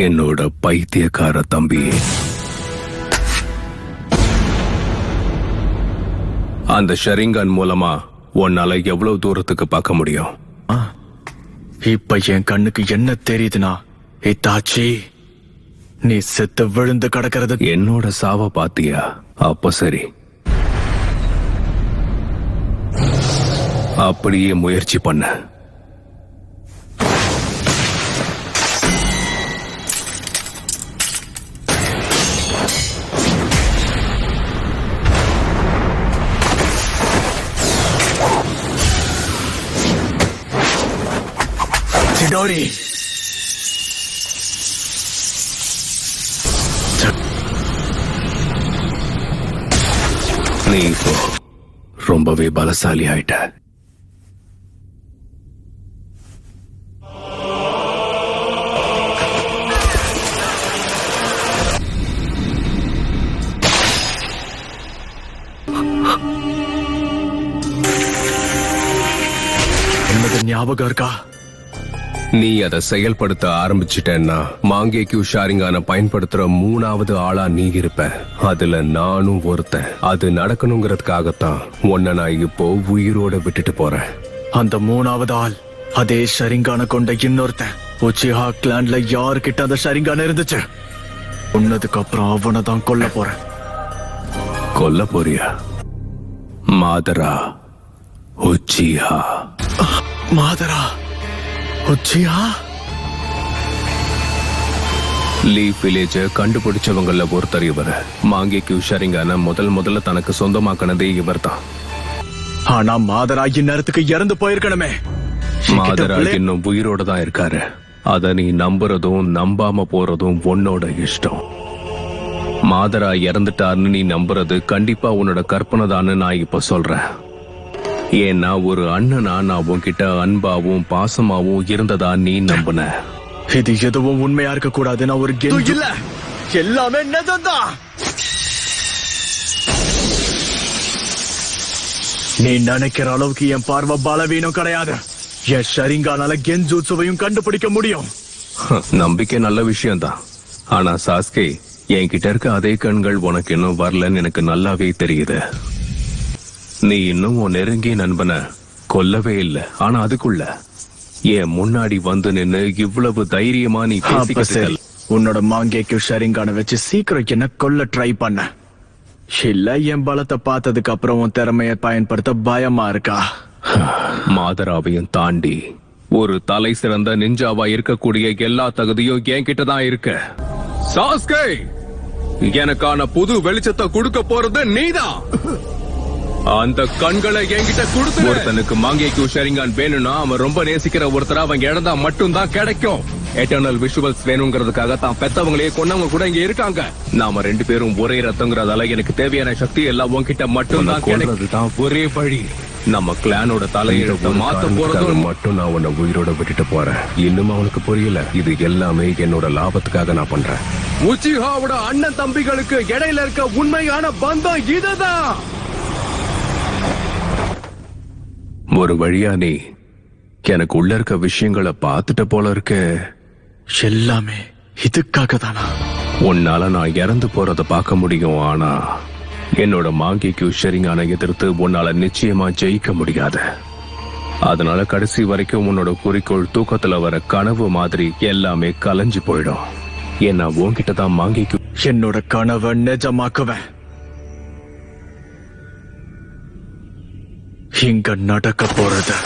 என்னோட பைத்தியக்கார தம்பி. அந்த ஷரிங்கன் மூலமா உன்னால எவ்வளவு தூரத்துக்கு பார்க்க முடியும்? இப்ப என் கண்ணுக்கு என்ன தெரியுதுன்னா, இத்தாச்சி நீ செத்து விழுந்து கிடக்கிறது. என்னோட சாவ பாத்தியா? அப்ப சரி, அப்படியே முயற்சி பண்ண. சிடோரி, நீ இப்போ ரொம்பவே பலசாலி ஆயிட்ட. என்னது ஞாபகம் இருக்கா? நீ அதை செயல்படுத்த ஆரம்பிச்சிட்டேன்னா மாங்கேக்யூ ஷாரிங்கான பயன்படுத்துற 3வது ஆளா நீ இருப்ப. அதுல நானும் ஒருத்தன். அது நடக்கணுங்கிறதுக்காகத்தான் உன்னை நான் இப்போ உயிரோட விட்டுட்டு போறேன். அந்த 3வது ஆள் அதே ஷரிங்கான கொண்ட இன்னொருத்தன். உச்சிஹா கிளான்ல யாருக்கிட்ட அந்த ஷரிங்கான இருந்துச்சு? உன்னதுக்கு அப்புறம் அவனை தான் கொல்ல போறேன். கொல்ல போறியா? மாதரா உச்சிஹா. மாதரா உச்சிஹா? லீஃப் வில்லேஜ கண்டுபிடிச்சவங்கள ஒருத்தர் இவர். மாங்கேக்யூ ஷரிங்கான முதல்ல தனக்கு சொந்தமாக்கினதே இவர் தான். ஆனா மாதரா இந்நேரத்துக்கு இறந்து போயிருக்கணுமே. மாதரா இன்னும் உயிரோட தான் இருக்காரு. அத நீ நம்புறதும் நம்பாம போறதும் உன்னோட இஷ்டம். மாதரா இறந்துட்டார்னு நீ நம்புறது கண்டிப்பா உன்னோட கற்பனை தான்னு நான் இப்ப சொல்றேன். ஏன்னா ஒரு அண்ணனா நான் உன்கிட்ட அன்பாவும் பாசமாவும் இருந்ததா நீ நம்புன. இது எதுவும் உண்மையா இருக்க கூடாது. நான் ஒரு இல்ல, எல்லாமே நிஜம்தான். நீ நினைக்கிற அளவுக்கு என் பார்வை பலவீனம் கிடையாது. என் ஷரிங்கானால கென்ஜூட்சுவையும் கண்டுபிடிக்க முடியும். நம்பிக்கை நல்ல விஷயம்தான். ஆனா சாஸ்கே, என்கிட்ட இருக்க அதே கண்கள் உனக்கு இன்னும் வரலன்னு எனக்கு நல்லாவே தெரியுது. நீ இன்னும் உன் நெருங்கிய நண்பனை கொல்லவே இல்லை. ஆனா அதுக்குள்ள என் முன்னாடி வந்து நின்னு இவ்வளவு தைரியமா நீ பேசிக்கிட்டு உன்னோட மாங்கேக்கு ஷரிங்கான வச்சு சீக்கிரம் என்ன கொல்ல ட்ரை பண்ண. இல்ல என் பலத்தை பார்த்ததுக்கு அப்புறம் உன் திறமையை பயன்படுத்த பயமா இருக்கா? மாதராவையும் தாண்டி ஒரு தலை சிறந்த நிஞ்சாவா இருக்கக்கூடிய எல்லா தகுதியும் என்கிட்ட தான் இருக்கு. சாஸ்கே, எனக்கான புது வெளிச்சத்தை கொடுக்க போறது நீதான். அந்த கண்களை என்கிட்ட கொடுத்து. ஒருத்தனுக்கு மாங்கேக்யூ ஷரிங்கான் வேணும்னா அவன் ரொம்ப நேசிக்கிற ஒருத்தர் அவங்க இழந்தா மட்டும்தான் கிடைக்கும். எட்டர்னல் விஷுவல்ஸ் வேணுங்கிறதுக்காக தான் பெத்தவங்களே கொன்னவங்க கூட இங்க இருக்காங்க. நாம 2 பேரும் ஒரே ரத்தங்கிறதால எனக்கு தேவையான சக்தி எல்லாம் உன்கிட்ட மட்டும்தான் கிடைக்கிறதுதான் ஒரே வழி. நம்ம கிளானோட தலையெழுத்த மாத்த போறது மட்டும் நான் உன்னை உயிரோட விட்டுட்டு போறேன். இன்னும் அவனுக்கு புரியல. இது எல்லாமே என்னோட லாபத்துக்காக நான் பண்றேன். உச்சிஹாவோட அண்ணன் தம்பிகளுக்கு இடையில இருக்க உண்மையான பந்தம் இதுதான். ஒரு வழியா நீ எனக்கு உள்ள இருக்க விஷயங்களை பார்த்துட்ட போல இருக்க. எல்லாமே இதுக்காக தானா? உன்னால நான் இறந்து போறத பார்க்க முடியும். ஆனா என்னோட மாங்கேக்யூ ஷரிங்கான எதிர்த்து உன்னால நிச்சயமா ஜெயிக்க முடியாது. அதனால கடைசி வரைக்கும் உன்னோட குறிக்கோள் தூக்கத்துல வர கனவு மாதிரி எல்லாமே கலைஞ்சு போயிடும். ஏன்னா உன்கிட்ட தான் மாங்கேக்யூ. என்னோட கனவை நிஜமாக்குவேன். இங்க நடக்க போறது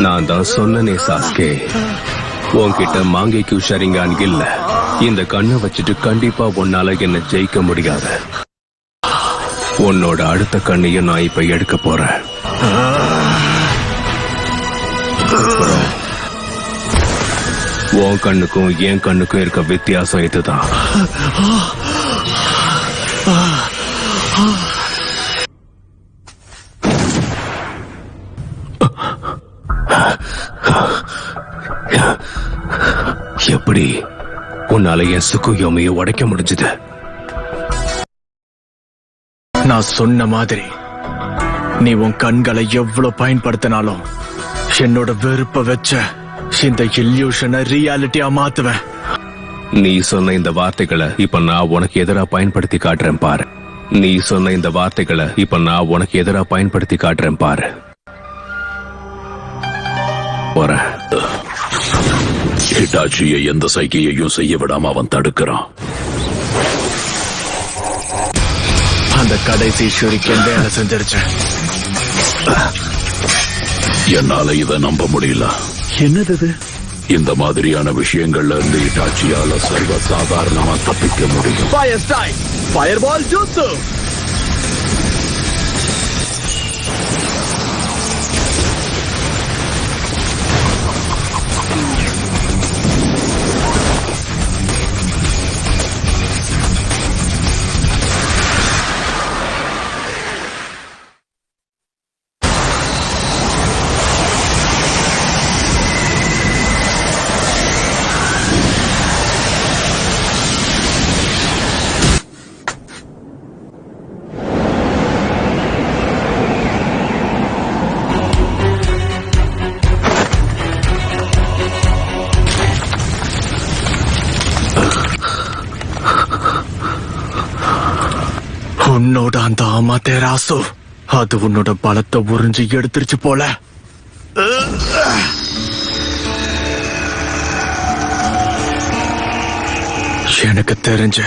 நான் தான் சொன்னனே சாஸ்கே, உன்கிட்ட மாங்கேக்கு ஷரிங்கான் இல்ல. இந்த கண்ணை வச்சுட்டு கண்டிப்பா உன்னால என்ன ஜெயிக்க முடியாது. உன்னோட அடுத்த கண்ணையும் நான் இப்ப எடுக்க போறேன். அப்புறம் உன் கண்ணுக்கும் என் கண்ணுக்கும் இருக்க வித்தியாசம் இதுதான். எப்படி உன்னால என் சுக்குயோமையை உடைக்க முடிஞ்சது? நான் சொன்ன மாதிரி நீ உன் கண்களை எவ்வளவு பயன்படுத்தினாலும் என்னோட வெறுப்ப வச்ச இந்த இல்யூஷனை ரியாலிட்டியா மாத்துவேன். நீ சொன்ன இந்த வார்த்தைகளை இப்ப நான் உனக்கு எதிரா பயன்படுத்தி காட்டுறேன் பாரு. நீ சொன்ன இந்த வார்த்தைகளை இப்ப நான் உனக்கு எதிரா பயன்படுத்தி காட்டுறேன் பாரு. போறேன். ஹிட்டாச்சியை எந்த சைகையையும் செய்ய விடாம அவன் தடுக்கிறான். அந்த கடைசி ஷூரிக்கன் வேலை செஞ்சிருச்சு. என்னால இதை நம்ப முடியல. என்னது? இந்த மாதிரியான விஷயங்கள்ல இருந்து ஹிட்டாச்சியால சர்வ சாதாரணமா தப்பிக்க முடியும். ஃபயர் ஸ்டைல், ஃபயர்பால் ஜூட்சு. உன்னோட அந்த அமாதேராசு அது உன்னோட பலத்தை உறிஞ்சி எடுத்துருச்சு போல. எனக்கு தெரிஞ்ச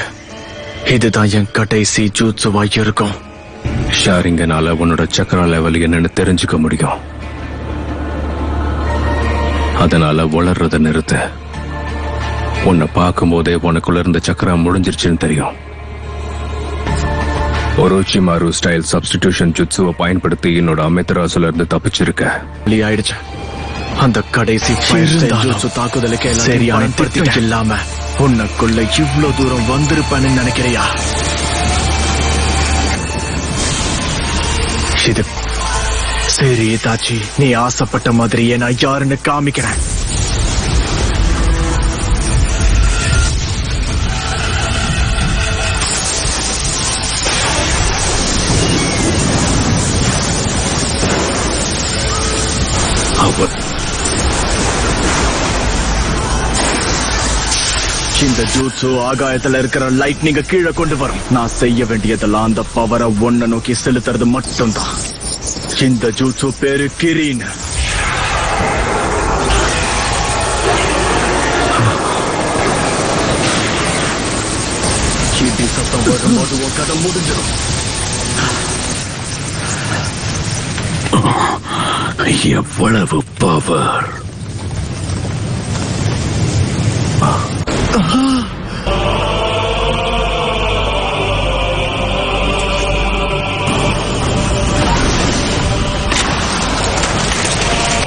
இதுதான் என் கடைசி ஜூட்சுவா இருக்கும். ஷாரிங்கனால உன்னோட சக்கரா லெவல் என்னன்னு தெரிஞ்சுக்க முடியும். அதனால வளர்றத நிறுத்த. உன்னை பார்க்கும் போதே உனக்குள்ள இருந்த சக்கரா முடிஞ்சிருச்சுன்னு தெரியும். ஒரோச்சிமாரு ஸ்டைல் சப்ஸ்டிடியூஷன் ஜுட்சுவை பயன்படுத்தி என்னோட அமெத்தராசுல இருந்து தப்பிச்சிருக்க. ஆயிடுச்சு. அந்த கடைசி ஜுட்சு தாக்குதலுக்கு சரியான திட்டம் இல்லாம உனக்குள்ள இவ்வளவு தூரம் வந்திருப்பேன்னு நினைக்கிறியா? இது சரி தாச்சி, நீ ஆசைப்பட்ட மாதிரியே நான் யாருன்னு காமிக்கிறேன். இந்த ஜூட்சு ஆகாயத்துல இருக்கிற லைட்னிங்க கீழே கொண்டு வரும். நான் செய்ய வேண்டியதெல்லாம் அந்த பவரை ஒன்ன நோக்கி செலுத்துறது மட்டும்தான். இந்த ஜூட்சு பேரு கிரீன். இடி சத்தம் வரும்போது உன் கதை முடிஞ்சிடும். எவ்வளவு பவர்!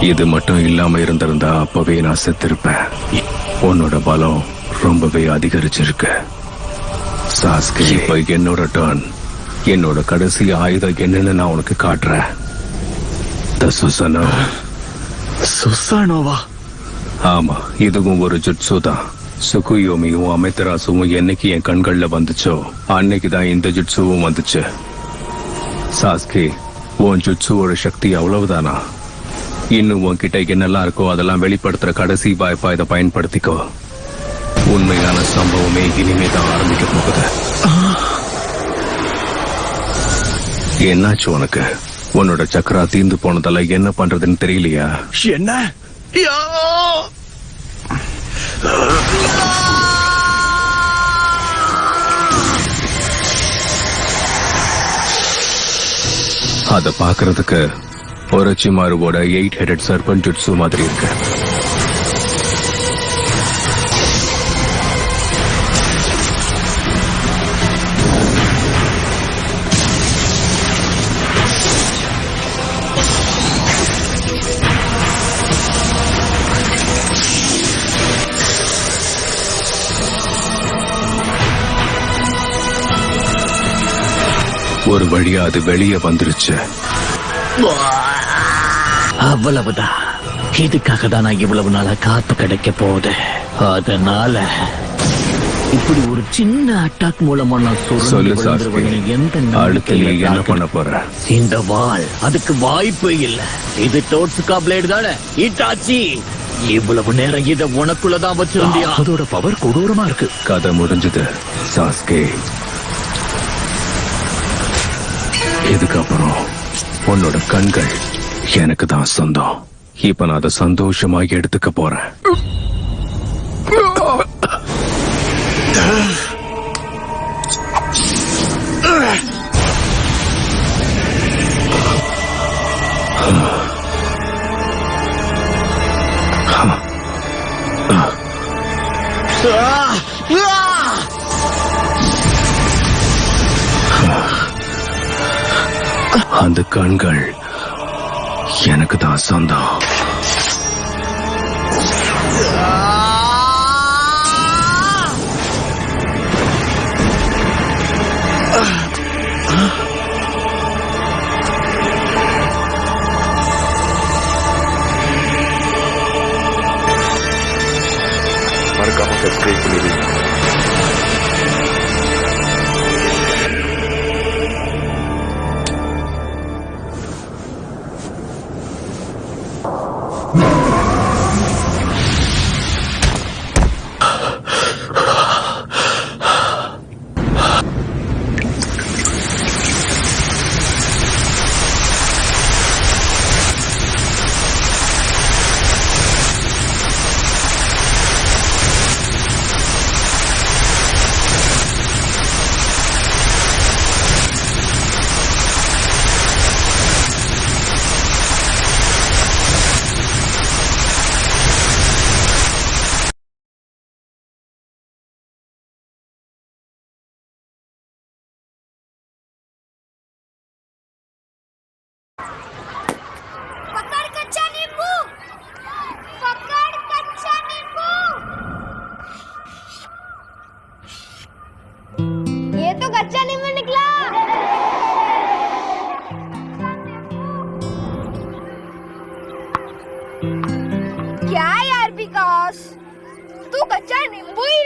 இது மட்டும் இல்லாம இருந்திருந்தா அப்பவே நான் செத்திருப்பேன். உன்னோட பலம் ரொம்பவே அதிகரிச்சிருக்கு சாஸ்கே. இப்ப என்னோட டர்ன். என்னோட கடைசி ஆயுதம் என்னன்னு நான் உனக்கு காட்டுறேன். சுசானோவா? ஆமா, இதுவும் ஒரு ஜுட்சு தான். சுகுயோமியும் அமெத்தராசுவும் என்னைக்கு என் கண்கள்ல வந்துச்சோ அன்னைக்குதான் இந்த ஜுட்சுவும் வந்துச்சு. சாஸ்கே, உன் ஜுட்சுவோட சக்தி அவ்வளவுதானா? இன்னும் உன்கிட்ட என்னெல்லாம் இருக்கோ அதெல்லாம் வெளிப்படுத்துற கடைசி வாய்ப்பா இதை பயன்படுத்திக்கோ. உண்மையான சம்பவமே இனிமே தான் ஆரம்பிக்க போகுது. என்னாச்சு உனக்கு? உன்னோட சக்கரா தீர்ந்து போனதால என்ன பண்றதுன்னு தெரியலையா? என்ன? அத பாக்குறதுக்கு ஒரச்சிமாருவோட 8 ஹெடட் சர்பன் ஜுட்சு மாதிரி இருக்கு. ஒரு வழியா அது வெளியே வந்துருச்சு. அவ்வளவுதான். இதுக்காக தான் நான் இவ்வளவு நாளா காத்து கிடைக்க போகுது. அதனால இப்படி ஒரு சின்ன அட்டாக் மூலமா நான் சொல்லு சுருண்டு சாஸ்கே, விழுந்துருவேன்னு எந்த அடுத்து நீ நம்பிக்கையில என்ன பண்ண தாக்குறேன்? போற? இந்த வாள் அதுக்கு வாய்ப்பே இல்ல. இது டோட்சுகா பிளேடு தானே இட்டாச்சி. இவ்வளவு நேரம் இத உனக்குள்ளதான் வச்சிருந்தியா? அதோட பவர் கொடூரமா இருக்கு. கதை முடிஞ்சது சாஸ்கே. இதுக்கப்புறம் உன்னோட கண்கள் எனக்கு தான் சொந்தம். இப்ப நான் அதை சந்தோஷமா எடுத்துக்க போறேன். அந்த கண்கள் எனக்கு தான் சொந்தம். மறக்காம சப்ஸ்கிரைப் பண்ணிடுங்க. पकड़ कच्चा नींबू, पकड़ कच्चा नींबू। ये तो कच्चा नींबू निकला। क्या यार विकास, तू कच्चा नींबू ही